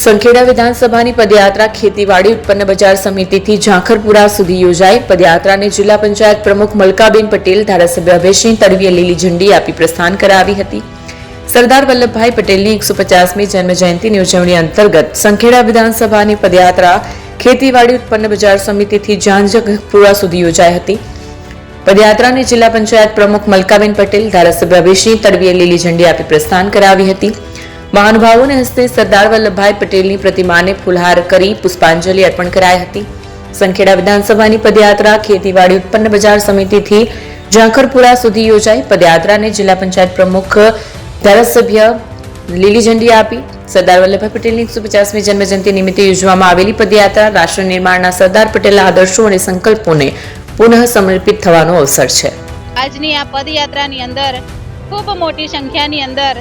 સંખેડા વિધાનસભાની પદયાત્રા ખેતીવાડી ઉત્પન્ન બજાર સમિતિથી ઝાંખરપુરા સુધી યોજાઈ। પદયાત્રાને જિલ્લા પંચાયત પ્રમુખ મલકાબેન પટેલ, ધારાસભ્ય અભયસિંહ તડવીએ લીલી ઝંડી આપી પ્રસ્થાન કરાવી હતી। સરદાર વલ્લભભાઈ પટેલની 150મી જન્મજયંતિની ઉજવણી અંતર્ગત સંખેડા વિધાનસભાની પદયાત્રા ખેતીવાડી ઉત્પન્ન બજાર સમિતિથી ઝાંખરપુરા સુધી યોજાઈ હતી। પદયાત્રાને જિલ્લા પંચાયત પ્રમુખ મલકાબેન પટેલ, ધારાસભ્ય અભયસિંહ તડવીએ લીલી ઝંડી આપી પ્રસ્થાન કરાવી હતી। મહાનુભાવોને હસ્તે સરદાર વલ્લભભાઈ પટેલની પ્રતિમાને ફૂલહાર કરી પુષ્પાંજલિ અર્પણ કરાઈ હતી। સંખેડા વિધાનસભાની પદયાત્રા ખેતીવાડી ઉત્પન્ન બજાર સમિતિથી ઝાંખરપુરા સુધી યોજાઈ। પદયાત્રાને જિલ્લા પંચાયત પ્રમુખ, ધારાસભ્ય લીલી ઝંડી આપી। સરદાર વલ્લભભાઈ પટેલની 150મી જન્મજયંતિ નિમિત્તે યોજવામાં આવેલી પદયાત્રા રાષ્ટ્ર નિર્માણના સરદાર પટેલના આદર્શો અને સંકલ્પોને પુનઃ સમર્પિત થવાનો અવસર છે। આજની આ પદયાત્રાની અંદર ખૂબ મોટી સંખ્યાની અંદર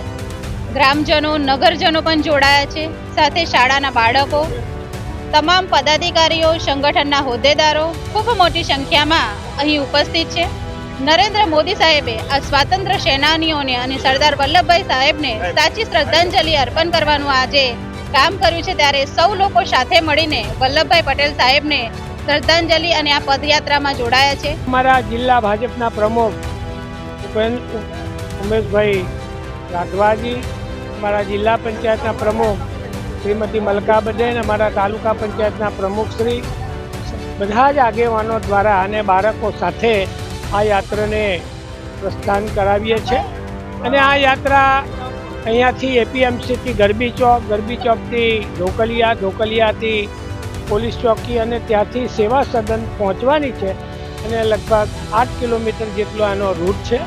ગ્રામજનો, નગરજનો પણ જોડાયા છે, સાથે શાળાના બાળકો, તમામ પદાધિકારીઓ, સંગઠનના હોદ્દેદારો ખૂબ મોટી સંખ્યામાં અહીં ઉપસ્થિત છે। નરેન્દ્ર મોદી સાહેબે આ સ્વાતંત્ર્ય સેનાનીઓને અને સરદાર વલ્લભભાઈ સાહેબને સાચી શ્રદ્ધાંજલિ અર્પણ કરવાનું આજે કામ કર્યું છે, ત્યારે સૌ લોકો સાથે મળીને વલ્લભભાઈ પટેલ સાહેબને શ્રદ્ધાંજલિ અને આ પદયાત્રામાં જોડાયા છે। અમારા જિલ્લા ભાજપના પ્રમુખ ઉમેશભાઈ રાઠવાજી, અમારા જિલ્લા પંચાયતના પ્રમુખ શ્રીમતી મલકાબેન, અમારા તાલુકા પંચાયતના પ્રમુખ શ્રી, બધા જ આગેવાનો દ્વારા અને બાળકો સાથે આ યાત્રાને પ્રસ્થાન કરાવીએ છીએ। અને આ યાત્રા અહીંયાથી એપીએમસીથી ગરબી ચોકથી ઢોકલિયાથી પોલીસ ચોકી અને ત્યાંથી સેવા સદન પહોંચવાની છે અને લગભગ 8 કિલોમીટર જેટલો આનો રૂટ છે।